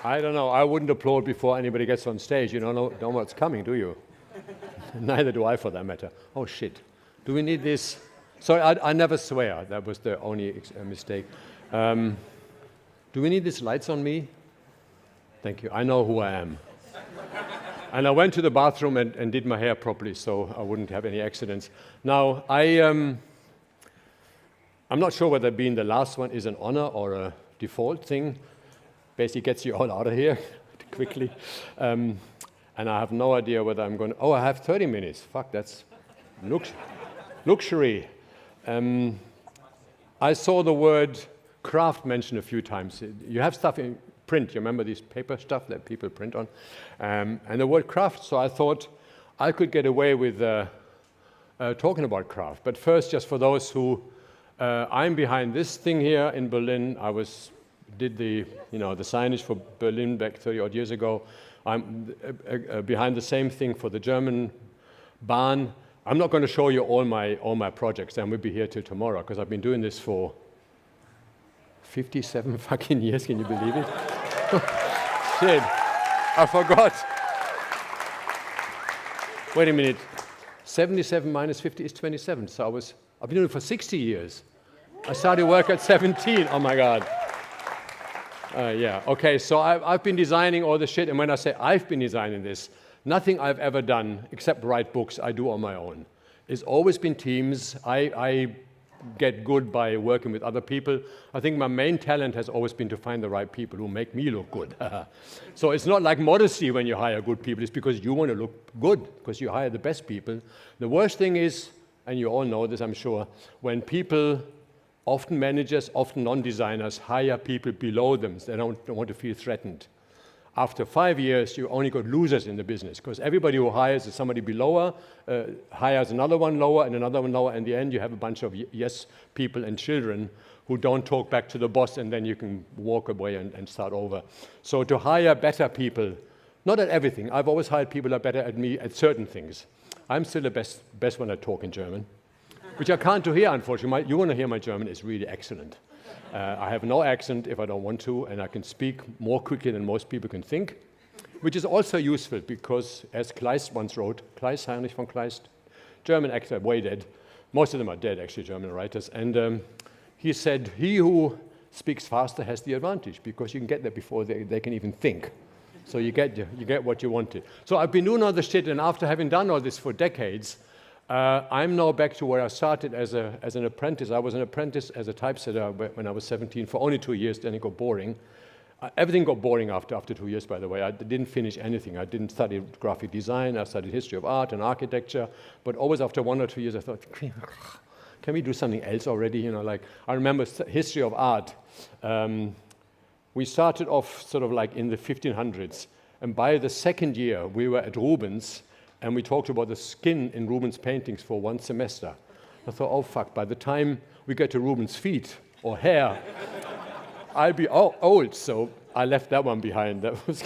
I don't know. I wouldn't applaud before anybody gets on stage. You don't know what's coming, do you? Neither do I, for that matter. Oh, shit. Do we need this? Sorry, I never swear. That was the only mistake. Do we need these lights on me? Thank you. I know who I am. And I went to the bathroom and did my hair properly so I wouldn't have any accidents. Now, I'm not sure whether being the last one is an honor or a default thing. Basically gets you all out of here quickly. And I have no idea whether I'm going to... Oh, I have 30 minutes. Fuck, that's luxury. I saw the word craft mentioned a few times. You have stuff in print. You remember these paper stuff that people print on? And the word craft, so I thought I could get away with talking about craft. But first, just for those who... I'm behind this thing here in Berlin. Did the signage for Berlin back 30 odd years ago. I'm behind the same thing for the German Bahn. I'm not going to show you all my projects, and we'll be here till tomorrow because I've been doing this for 57 fucking years. Can you believe it? Shit, I forgot. Wait a minute. 77 minus 50 is 27. So I've been doing it for 60 years. I started work at 17. Oh my God. Yeah, okay, so I've been designing all this shit, and when I say I've been designing this, nothing I've ever done, except write books, I do on my own. It's always been teams. I get good by working with other people. I think my main talent has always been to find the right people who make me look good. So it's not like modesty when you hire good people, it's because you want to look good, because you hire the best people. The worst thing is, and you all know this, I'm sure, when people... Often managers, often non-designers hire people below them. They don't want to feel threatened. After 5 years, you only got losers in the business because everybody who hires is somebody below hires another one lower and another one lower. In the end, you have a bunch of yes people and children who don't talk back to the boss, and then you can walk away and start over. So to hire better people, not at everything. I've always hired people that are better at me at certain things. I'm still the best when I talk in German. Which I can't do here, unfortunately. You want to hear my German, it's really excellent. I have no accent if I don't want to, and I can speak more quickly than most people can think, which is also useful because, as Kleist once wrote, Heinrich von Kleist, German actor, way dead. Most of them are dead, actually, German writers. And he said, he who speaks faster has the advantage because you can get there before they can even think. So you get what you wanted. So I've been doing all this shit, and after having done all this for decades, I'm now back to where I started as an apprentice. I was an apprentice as a typesetter when I was 17 for only 2 years, then it got boring. Everything got boring after 2 years, by the way. I didn't finish anything. I didn't study graphic design. I studied history of art and architecture. But always after 1 or 2 years, I thought, can we do something else already? You know, like I remember history of art. We started off sort of like in the 1500s. And by the second year, we were at Rubens, and we talked about the skin in Rubens' paintings for 1 semester. I thought, oh, fuck, by the time we get to Rubens' feet or hair, I'll be old. So I left that one behind. That was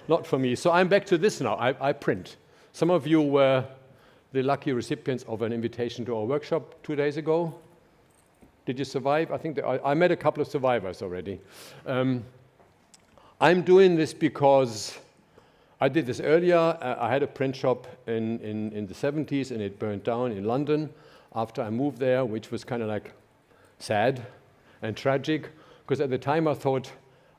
not for me. So I'm back to this now. I print. Some of you were the lucky recipients of an invitation to our workshop 2 days ago. Did you survive? I think I met a couple of survivors already. I'm doing this because I did this earlier. I had a print shop in the 70s, and it burned down in London after I moved there, which was kind of like sad and tragic, because at the time I thought,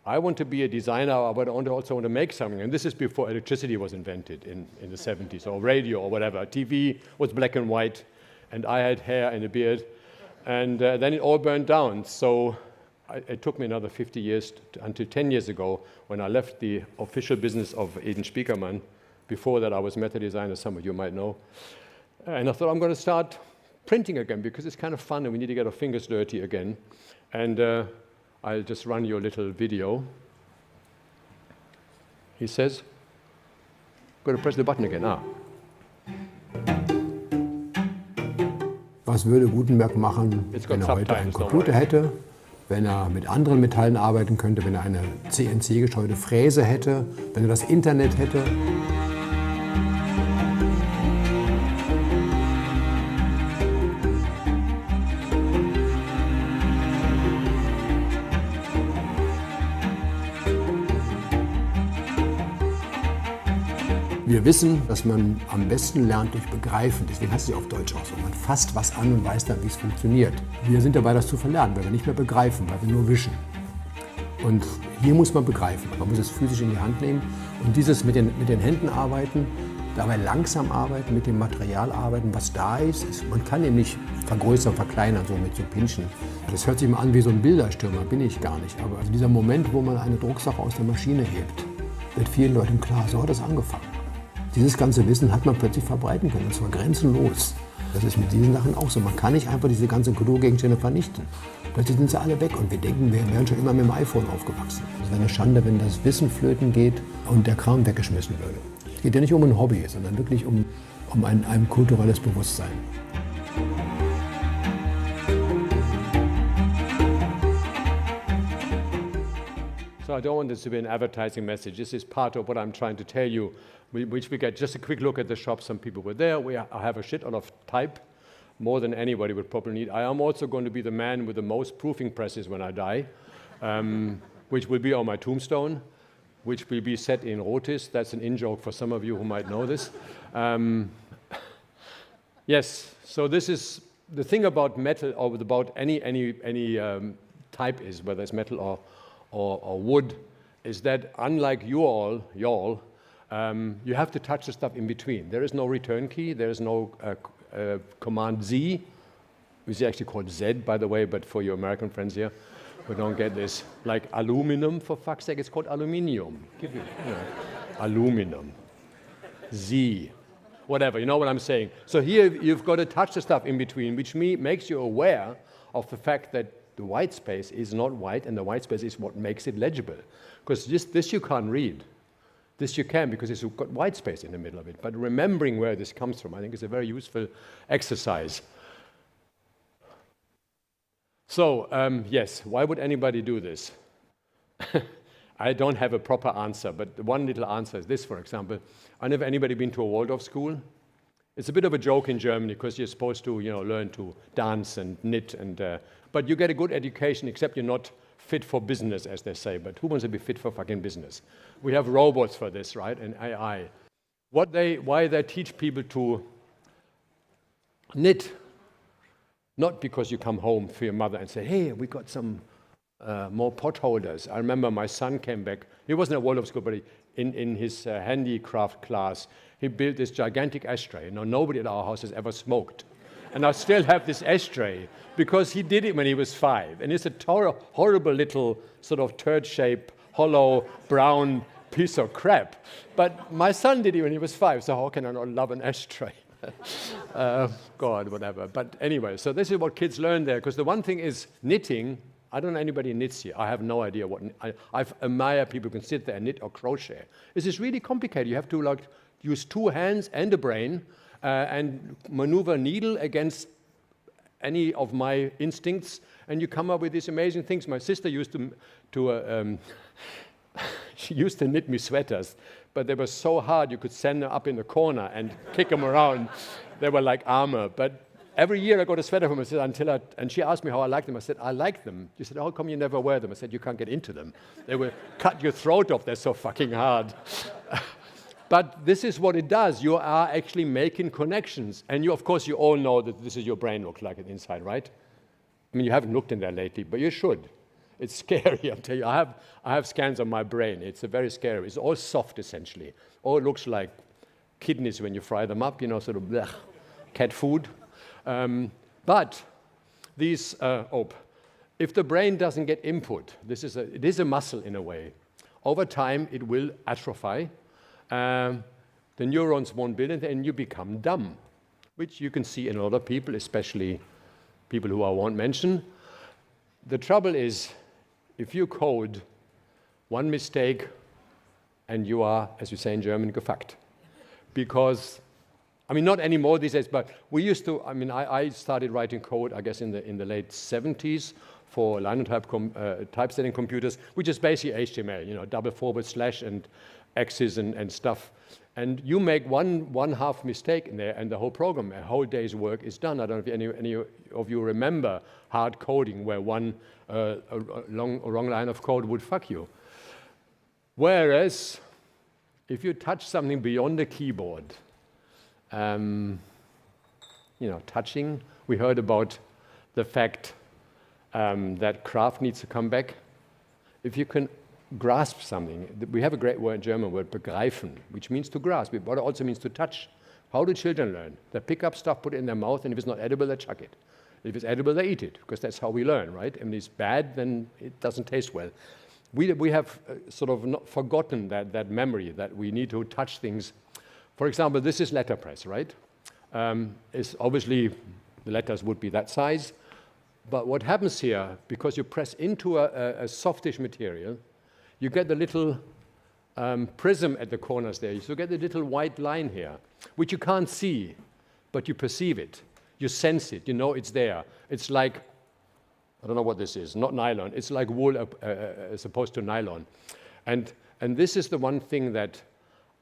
I want to be a designer, but I also want to make something. And this is before electricity was invented in the 70s, or radio or whatever. TV was black and white, and I had hair and a beard. And then it all burned down. So it took me another 50 years until 10 years ago when I left the official business of Erik Spiekermann. Before that, I was meta designer, some of you might know. And I thought, I'm going to start printing again because it's kind of fun and we need to get our fingers dirty again. And I'll just run you a little video. He says, got to press the button again. Was würde Gutenberg machen, wenn heute einen Computer hätte, wenn mit anderen Metallen arbeiten könnte, wenn eine CNC-gesteuerte Fräse hätte, wenn das Internet hätte? Wir wissen, dass man am besten lernt durch Begreifen. Deswegen heißt es ja auf Deutsch auch so. Man fasst was an und weiß dann, wie es funktioniert. Wir sind dabei, das zu verlernen, weil wir nicht mehr begreifen, weil wir nur wischen. Und hier muss man begreifen. Man muss es physisch in die Hand nehmen. Und dieses mit den Händen arbeiten, dabei langsam arbeiten, mit dem Material arbeiten, was da ist. Man kann ihn nicht vergrößern, verkleinern, so mit so Pinchen. Das hört sich mal an wie so ein Bilderstürmer, bin ich gar nicht. Aber also dieser Moment, wo man eine Drucksache aus der Maschine hebt, wird vielen Leuten klar, so hat es angefangen. Dieses ganze Wissen hat man plötzlich verbreiten können, und zwar grenzenlos. Das ist mit diesen Sachen auch so. Man kann nicht einfach diese ganzen Kulturgegenstände vernichten. Plötzlich sind sie alle weg und wir denken, wir wären schon immer mit dem iPhone aufgewachsen. Es wäre eine Schande, wenn das Wissen flöten geht und der Kram weggeschmissen würde. Es geht ja nicht um ein Hobby, sondern wirklich um ein kulturelles Bewusstsein. So I don't want this to be an advertising message. This is part of what I'm trying to tell you, which we get just a quick look at the shop. Some people were there. I have a shitload of type, more than anybody would probably need. I am also going to be the man with the most proofing presses when I die, which will be on my tombstone, which will be set in Rotis. That's an in-joke for some of you who might know this. Yes, so this is the thing about metal, or about any type is, whether it's metal or wood, is that unlike y'all, you have to touch the stuff in between. There is no return key, there is no Command Z, which is actually called Z, by the way, but for your American friends here, who don't get this, like aluminum, for fuck's sake, it's called aluminium. Aluminum. Z. Whatever, you know what I'm saying. So here you've got to touch the stuff in between, which makes you aware of the fact that the white space is not white, and the white space is what makes it legible. Because this you can't read. This you can, because it's got white space in the middle of it. But remembering where this comes from, I think, is a very useful exercise. So, yes, why would anybody do this? I don't have a proper answer, but one little answer is this, for example. I don't know if anybody been to a Waldorf school. It's a bit of a joke in Germany, because you're supposed to, learn to dance and knit, but you get a good education, except you're not fit for business, as they say. But who wants to be fit for fucking business? We have robots for this, right? And AI. Why they teach people to knit? Not because you come home for your mother and say, hey, we got some more pot holders. I remember my son came back. He wasn't at Waldorf school, but in his handicraft class, he built this gigantic ashtray. Nobody at our house has ever smoked. And I still have this ashtray because he did it when he was 5. And it's a horrible little sort of turd-shaped, hollow, brown piece of crap. But my son did it when he was 5, so how can I not love an ashtray? God, whatever. But anyway, so this is what kids learn there. Because the one thing is knitting. I don't know anybody knits here. I have no idea what. I admire people who can sit there and knit or crochet. This is really complicated. You have to use 2 hands and a brain and maneuver needle against any of my instincts, and you come up with these amazing things. My sister used to she used to knit me sweaters, but they were so hard you could send them up in the corner and kick them around. They were like armor. But every year I got a sweater from her and she asked me how I liked them. I said, I like them. She said, how come you never wear them? I said, you can't get into them. They will cut your throat off. They're so fucking hard. But this is what it does. You are actually making connections. And of course, you all know that this is your brain looks like it inside, right? I mean, you haven't looked in there lately, but you should. It's scary, I'll tell you. I have scans on my brain. It's very scary. It's all soft, essentially. All looks like kidneys when you fry them up, sort of blech, cat food. But these, if the brain doesn't get input, it is a muscle in a way. Over time, it will atrophy. The neurons won't build it, and you become dumb, which you can see in a lot of people, especially people who I won't mention. The trouble is, if you code one mistake, and you are, as we say in German, gefuckt. Because, I mean, not anymore these days, but we used to, I started writing code, I guess, in the late 70s for linotype typesetting computers, which is basically HTML, double forward slash and X's and stuff. And you make one half mistake in there, and the whole program, a whole day's work is done. I don't know if any of you remember hard coding, where one wrong line of code would fuck you. Whereas if you touch something beyond the keyboard, touching, we heard about the fact that craft needs to come back. If you can grasp something, we have a great word, German word, begreifen, which means to grasp, but it also means to touch. How do children learn? They pick up stuff, put it in their mouth, and if it's not edible, they chuck it. If it's edible, they eat it, because that's how we learn, right? And if it's bad, then it doesn't taste well. We have sort of not forgotten that memory that we need to touch things. For example, this is letterpress, right? It's obviously, the letters would be that size, but what happens here, because you press into a softish material, you get the little prism at the corners there. So you get the little white line here, which you can't see, but you perceive it. You sense it, you know it's there. It's like, I don't know what this is, not nylon. It's like wool as opposed to nylon. And this is the one thing that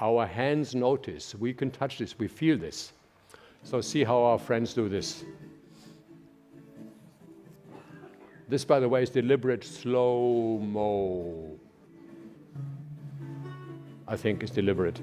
our hands notice. We can touch this, we feel this. So see how our friends do this. This, by the way, is deliberate slow-mo. I think it's deliberate.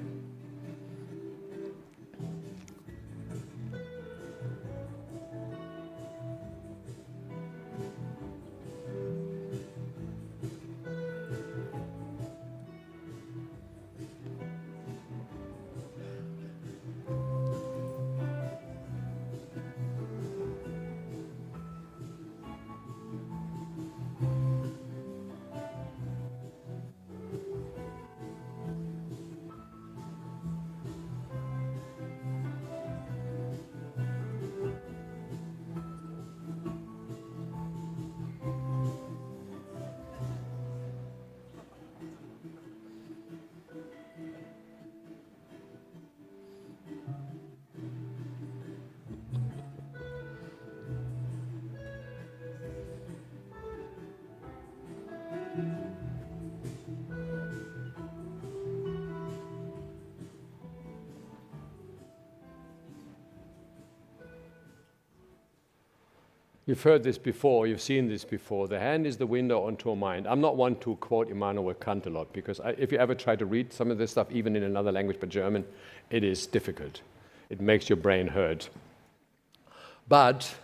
You've heard this before, you've seen this before. The hand is the window onto a mind. I'm not one to quote Immanuel Kant a lot, because if you ever try to read some of this stuff, even in another language but German, it is difficult. It makes your brain hurt. But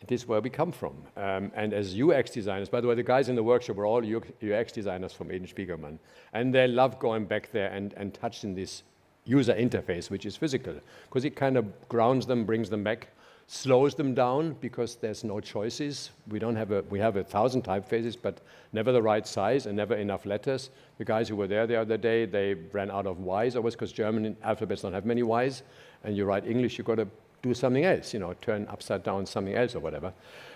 it is where we come from. And as UX designers, by the way, the guys in the workshop were all UX designers from Erik Spiekermann. And they love going back there and touching this user interface, which is physical, because it kind of grounds them, brings them back, slows them down because there's no choices. We have 1,000 typefaces, but never the right size and never enough letters. The guys who were there the other day, they ran out of Ys, always because German alphabets don't have many Ys, and you write English, you've got to do something else, turn upside down something else or whatever.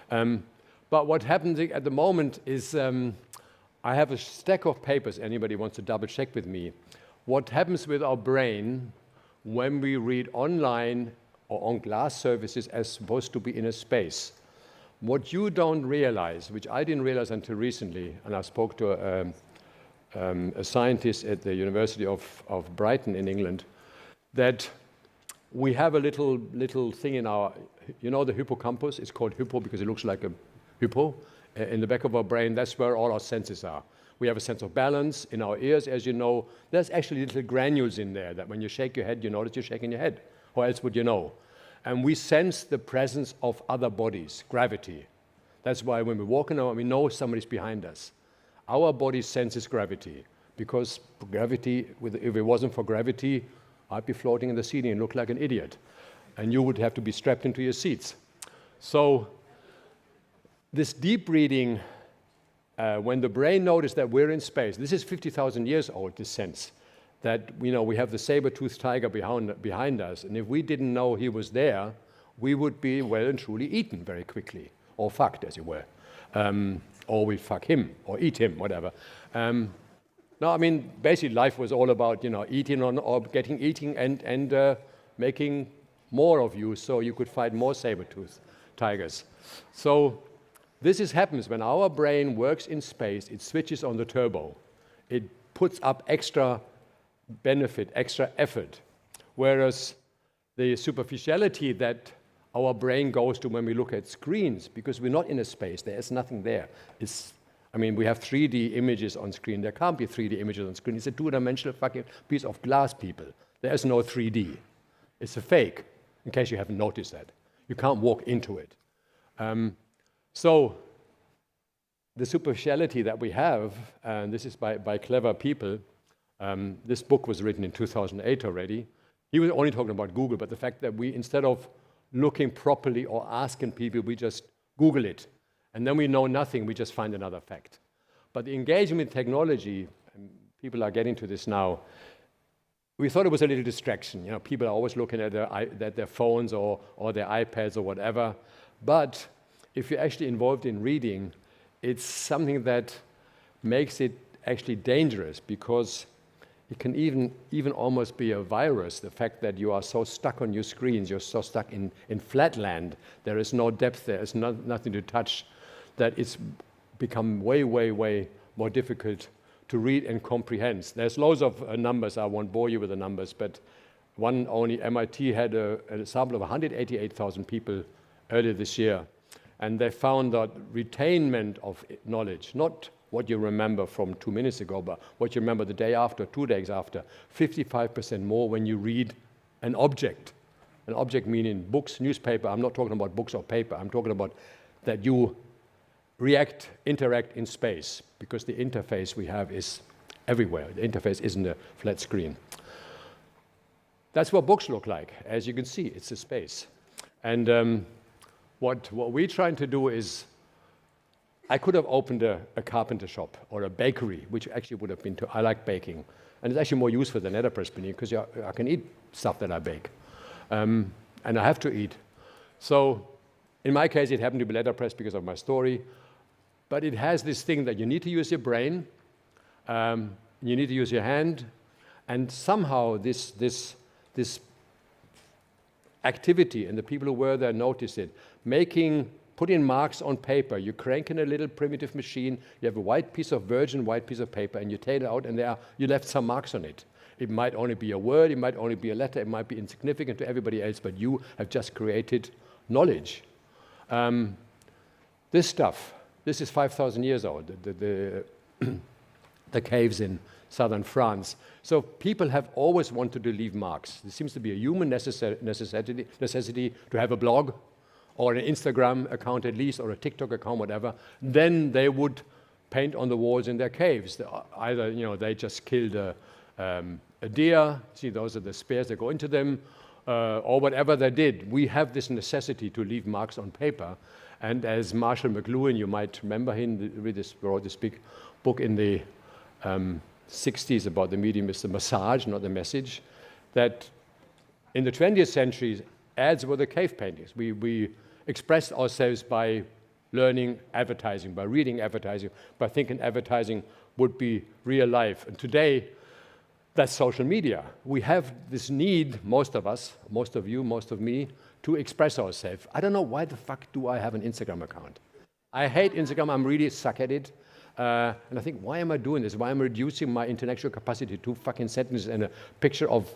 But what happens at the moment is I have a stack of papers. Anybody wants to double check with me? What happens with our brain when we read online or on glass surfaces as supposed to be in a space? What you don't realize, which I didn't realize until recently, and I spoke to a scientist at the University of Brighton in England, that we have a little thing in our, the hippocampus, it's called hippo because it looks like a hippo, in the back of our brain. That's where all our senses are. We have a sense of balance in our ears, as you know. There's actually little granules in there that when you shake your head, you notice you're shaking your head. Or else would you know? And we sense the presence of other bodies, gravity. That's why when we walk around, we know somebody's behind us. Our body senses gravity, because gravity, if it wasn't for gravity, I'd be floating in the ceiling and look like an idiot. And you would have to be strapped into your seats. So this deep reading, when the brain noticed that we're in space, this is 50,000 years old, this sense, that we have the saber-toothed tiger behind us, and if we didn't know he was there, we would be well and truly eaten very quickly, or fucked, as it were. Or we fuck him, or eat him, whatever. No, I mean, basically life was all about, eating or getting eating and making more of you so you could fight more saber-toothed tigers. So this happens when our brain works in space, it switches on the turbo. It puts up extra benefit, extra effort. Whereas the superficiality that our brain goes to when we look at screens, because we're not in a space, there is nothing there. I mean, we have 3D images on screen. There can't be 3D images on screen. It's a two-dimensional fucking piece of glass, people. There is no 3D. It's a fake, in case you haven't noticed that. You can't walk into it. So the superficiality that we have, and this is by clever people, this book was written in 2008 already. He was only talking about Google, but the fact that we, instead of looking properly or asking people, we just Google it. And then we know nothing, we just find another fact. But the engagement with technology, and people are getting to this now, we thought it was a little distraction. You know, people are always looking at their phones or their iPads or whatever. But if you're actually involved in reading, it's something that makes it actually dangerous, because it can even almost be a virus, the fact that you are so stuck on your screens, you're so stuck in flatland, there is no depth, there is nothing to touch, that it's become way, way, way more difficult to read and comprehend. There's loads of numbers, I won't bore you with the numbers, but only MIT had a sample of 188,000 people earlier this year, and they found that retainment of knowledge, not what you remember from 2 minutes ago, but what you remember the day after, 2 days after, 55% more when you read an object. An object meaning books, newspaper. I'm not talking about books or paper. I'm talking about that you interact in space, because the interface we have is everywhere. The interface isn't a flat screen. That's what books look like. As you can see, it's a space. And what we're trying to do is, I could have opened a carpenter shop or a bakery, which actually would have been I like baking. And it's actually more useful than Letterpress, because I can eat stuff that I bake. And I have to eat. So in my case, it happened to be Letterpress because of my story. But it has this thing that you need to use your brain, you need to use your hand, and somehow this activity, and the people who were there noticed it, putting marks on paper. You crank in a little primitive machine, you have a white piece of white piece of paper, and you take it out, and you left some marks on it. It might only be a word, it might only be a letter, it might be insignificant to everybody else, but you have just created knowledge. This stuff, this is 5,000 years old, the caves in southern France. So people have always wanted to leave marks. There seems to be a human necessity to have a blog, or an Instagram account at least, or a TikTok account, whatever. Then they would paint on the walls in their caves. Either, they just killed a deer, see, those are the spears that go into them, or whatever they did. We have this necessity to leave marks on paper. And as Marshall McLuhan, you might remember him, wrote this big book in the 60s about the medium is the massage, not the message, that in the 20th century, ads were the cave paintings. We expressed ourselves by learning advertising, by reading advertising, by thinking advertising would be real life. And today, that's social media. We have this need, most of us, most of you, most of me, to express ourselves. I don't know why the fuck do I have an Instagram account. I hate Instagram, I'm really suck at it. And I think, why am I doing this? Why am I reducing my intellectual capacity to fucking sentences and a picture of,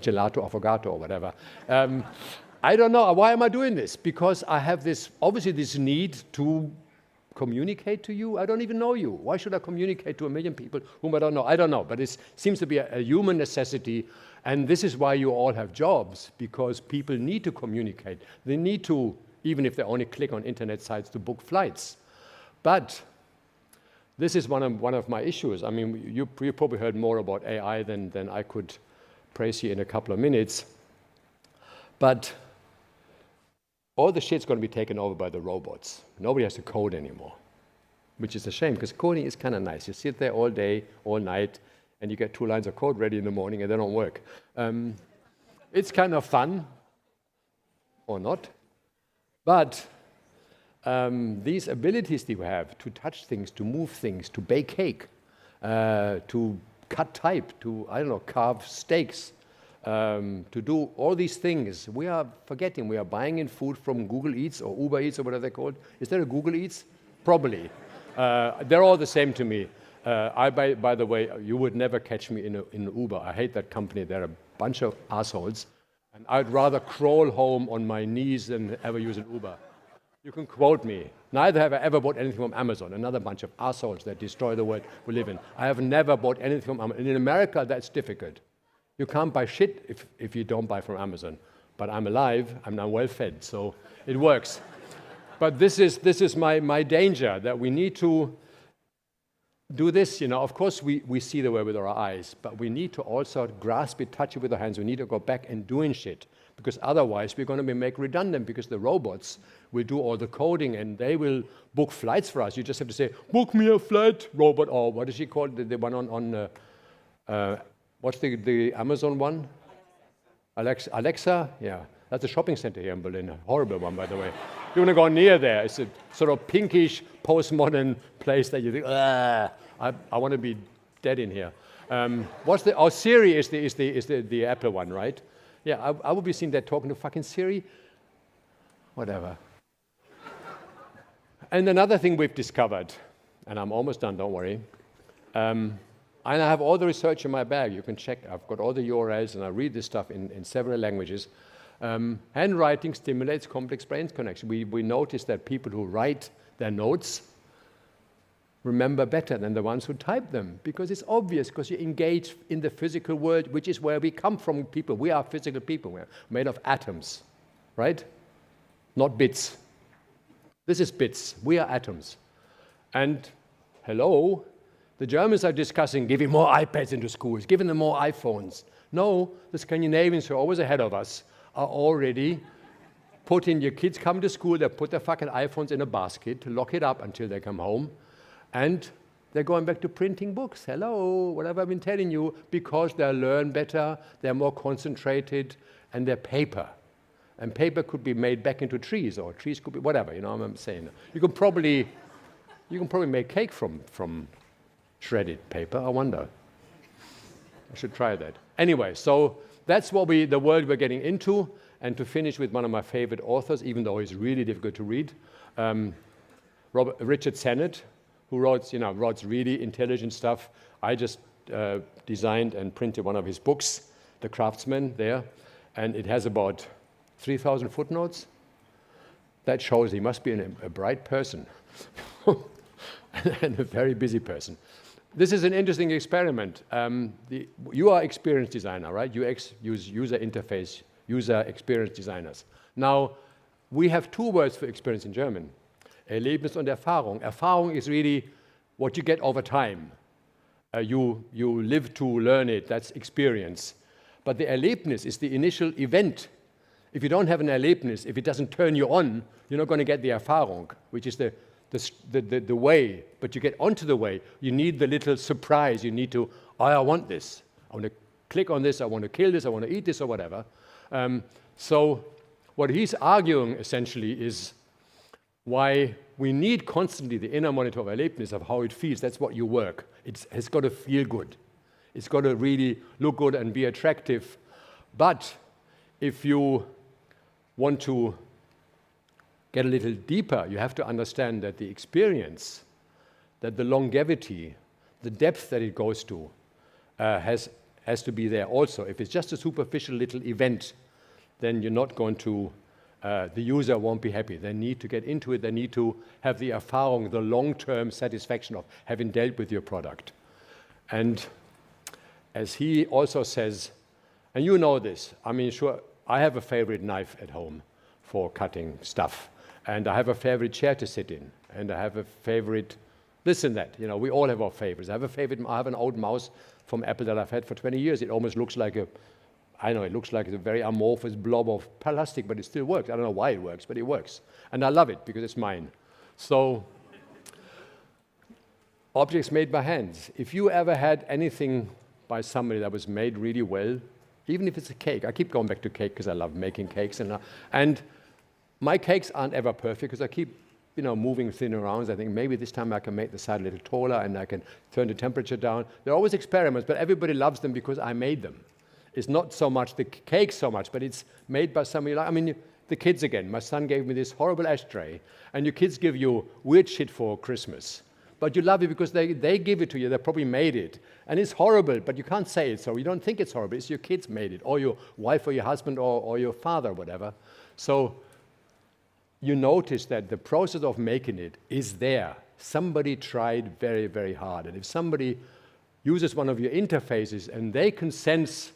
gelato, affogato, or whatever. I don't know. Why am I doing this? Because I have obviously this need to communicate to you. I don't even know you. Why should I communicate to 1 million people whom I don't know? I don't know, but it seems to be a human necessity, and this is why you all have jobs, because people need to communicate. They need to, even if they only click on internet sites, to book flights. But this is one of my issues. I mean, you probably heard more about AI than I could praise here in a couple of minutes. But all the shit's going to be taken over by the robots. Nobody has to code anymore, which is a shame, because coding is kind of nice. You sit there all day, all night, and you get 2 lines of code ready in the morning, and they don't work. It's kind of fun, or not. But these abilities that you have to touch things, to move things, to bake cake, to cut type, to, carve steaks, to do all these things, we are forgetting. We are buying in food from Google Eats or Uber Eats or whatever they're called. Is there a Google Eats? Probably. They're all the same to me. By the way, you would never catch me in Uber. I hate that company. They're a bunch of assholes. And I'd rather crawl home on my knees than ever use an Uber. You can quote me. Neither have I ever bought anything from Amazon, another bunch of assholes that destroy the world we live in. I have never bought anything from Amazon. And in America, that's difficult. You can't buy shit if you don't buy from Amazon. But I'm alive, I'm now well fed, so it works. But this is my danger, that we need to do this. Of course we see the world with our eyes, but we need to also grasp it, touch it with our hands. We need to go back and doing shit, because otherwise we're going to be made redundant, because the robots will do all the coding and they will book flights for us. You just have to say, book me a flight, robot, or what is she called? The one on what's the Amazon one? Alexa? Yeah, that's a shopping center here in Berlin. A horrible one, by the way. You want to go near there. It's a sort of pinkish, postmodern place that you think, I want to be dead in here. Siri is the Apple one, right? Yeah, I would be seen there talking to fucking Siri. Whatever. And another thing we've discovered, and I'm almost done, don't worry. And I have all the research in my bag. You can check. I've got all the URLs, and I read this stuff in several languages. Handwriting stimulates complex brain connection. We notice that people who write their notes remember better than the ones who type them, because it's obvious, because you engage in the physical world, which is where we come from, people. We are physical people. We're made of atoms, right? Not bits. This is bits. We are atoms. And hello, the Germans are discussing giving more iPads into schools, giving them more iPhones. No, the Scandinavians, who are always ahead of us, are already putting, your kids come to school, they put their fucking iPhones in a basket, lock it up until they come home, and they're going back to printing books. Hello, whatever I've been telling you, because they learn better, they're more concentrated, and they're paper. And paper could be made back into trees, or trees could be whatever, you know what I'm saying. You can probably make cake from shredded paper, I wonder. I should try that. Anyway, so that's the world we're getting into. And to finish with one of my favorite authors, even though he's really difficult to read, Richard Sennett, who wrote really intelligent stuff. I just designed and printed one of his books, The Craftsman, there, and it has about 3,000 footnotes. That shows he must be a bright person and a very busy person. This is an interesting experiment. You are experienced designer, right? You use user interface, user experience designers. Now, we have two words for experience in German. Erlebnis und Erfahrung. Erfahrung is really what you get over time. You live to learn it, that's experience. But the Erlebnis is the initial event. If you don't have an Erlebnis, if it doesn't turn you on, you're not going to get the Erfahrung, which is the way. But you get onto the way, you need the little surprise. You need to, I want this. I want to click on this, I want to kill this, I want to eat this, or whatever. So what he's arguing essentially is why we need constantly the inner monitor of Erlebnis, of how it feels. That's what you work. It's got to feel good. It's got to really look good and be attractive. But if you want to get a little deeper, you have to understand that the experience, that the longevity, the depth that it goes to, has to be there also. If it's just a superficial little event, then you're not going to, the user won't be happy. They need to get into it. They need to have the Erfahrung, the long-term satisfaction of having dealt with your product. And as he also says, and you know this, I mean, sure, I have a favorite knife at home for cutting stuff. And I have a favorite chair to sit in. And I have a favorite this and that. You know, we all have our favorites. I have an old mouse from Apple that I've had for 20 years. It almost looks like it looks like a very amorphous blob of plastic, but it still works. I don't know why it works, but it works. And I love it because it's mine. So, objects made by hands. If you ever had anything by somebody that was made really well, even if it's a cake, I keep going back to cake because I love making cakes. And my cakes aren't ever perfect because I keep moving things around. I think maybe this time I can make the side a little taller and I can turn the temperature down. They're always experiments, but everybody loves them because I made them. It's not so much the cake so much, but it's made by somebody like, I mean, the kids again. My son gave me this horrible ashtray, and your kids give you weird shit for Christmas. But you love it because they give it to you. They probably made it. And it's horrible, but you can't say it, so you don't think it's horrible. It's your kids made it, or your wife or your husband or your father or whatever. So you notice that the process of making it is there. Somebody tried very, very hard. And if somebody uses one of your interfaces and they can sense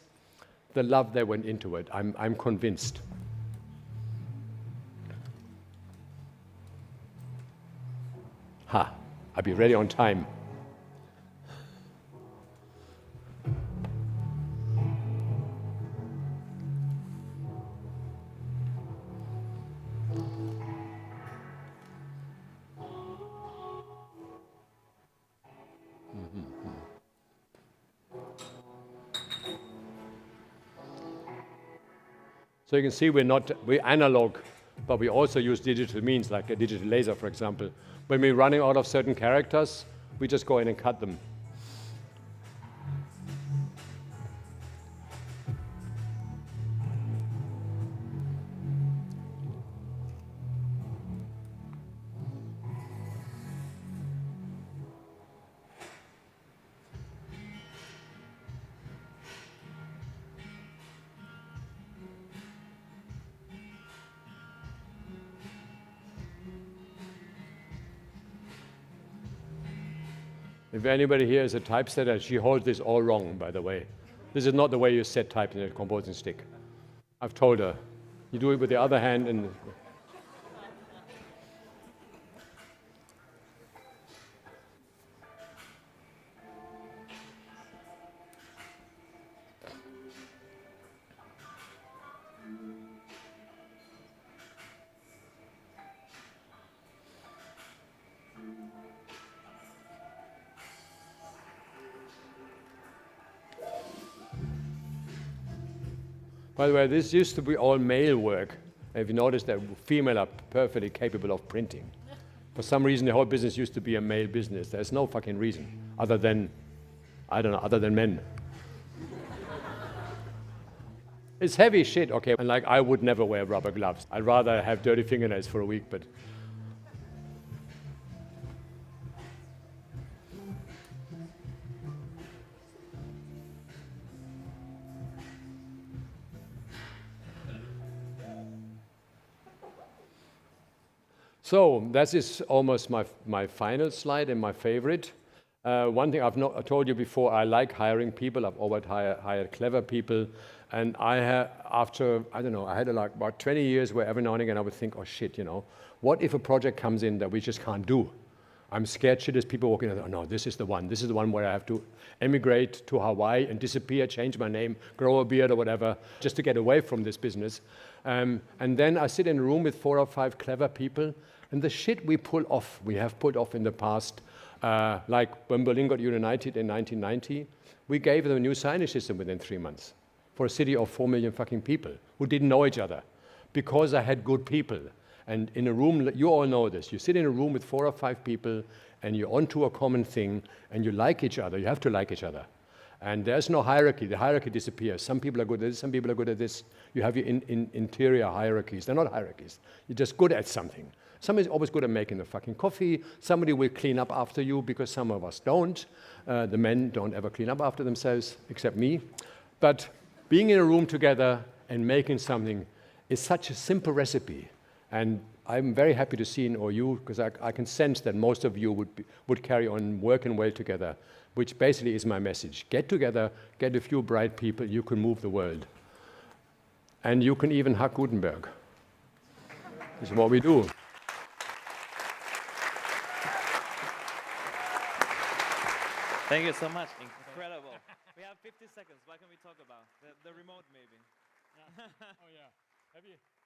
the love that went into it, I'm convinced. Ha, I'll be ready on time. So you can see we're analog, but we also use digital means, like a digital laser, for example. When we're running out of certain characters, we just go in and cut them. If anybody here is a typesetter, she holds this all wrong, by the way. This is not the way you set type in a composing stick. I've told her. You do it with the other hand and... By the way, this used to be all male work. If you notice that female are perfectly capable of printing. For some reason, the whole business used to be a male business. There's no fucking reason other than, I don't know, other than men. It's heavy shit, okay. And like, I would never wear rubber gloves. I'd rather have dirty fingernails for a week, but. So that is almost my final slide and my favorite. One thing I told you before, I like hiring people. I've always hired clever people. And I had like about 20 years where every now and again I would think, oh shit, what if a project comes in that we just can't do? I'm scared shitless people walking in, oh no, this is the one. This is the one where I have to emigrate to Hawaii and disappear, change my name, grow a beard or whatever, just to get away from this business. And then I sit in a room with 4 or 5 clever people, and the shit we have pulled off in the past, like when Berlin got united in 1990, we gave them a new signage system within 3 months for a city of 4 million fucking people who didn't know each other, because I had good people. And in a room, you all know this, you sit in a room with 4 or 5 people and you're onto a common thing and you like each other, you have to like each other. And there's no hierarchy, the hierarchy disappears. Some people are good at this, some people are good at this. You have your interior hierarchies, they're not hierarchies. You're just good at something. Somebody's always good at making the fucking coffee. Somebody will clean up after you because some of us don't. The men don't ever clean up after themselves, except me. But being in a room together and making something is such a simple recipe. And I'm very happy to see in OU, because I can sense that most of you would carry on working well together, which basically is my message. Get together, get a few bright people, you can move the world. And you can even hack Gutenberg. This is what we do. Thank you so much. Incredible. We have 50 seconds. What can we talk about? The remote, maybe. Oh, yeah. Have you?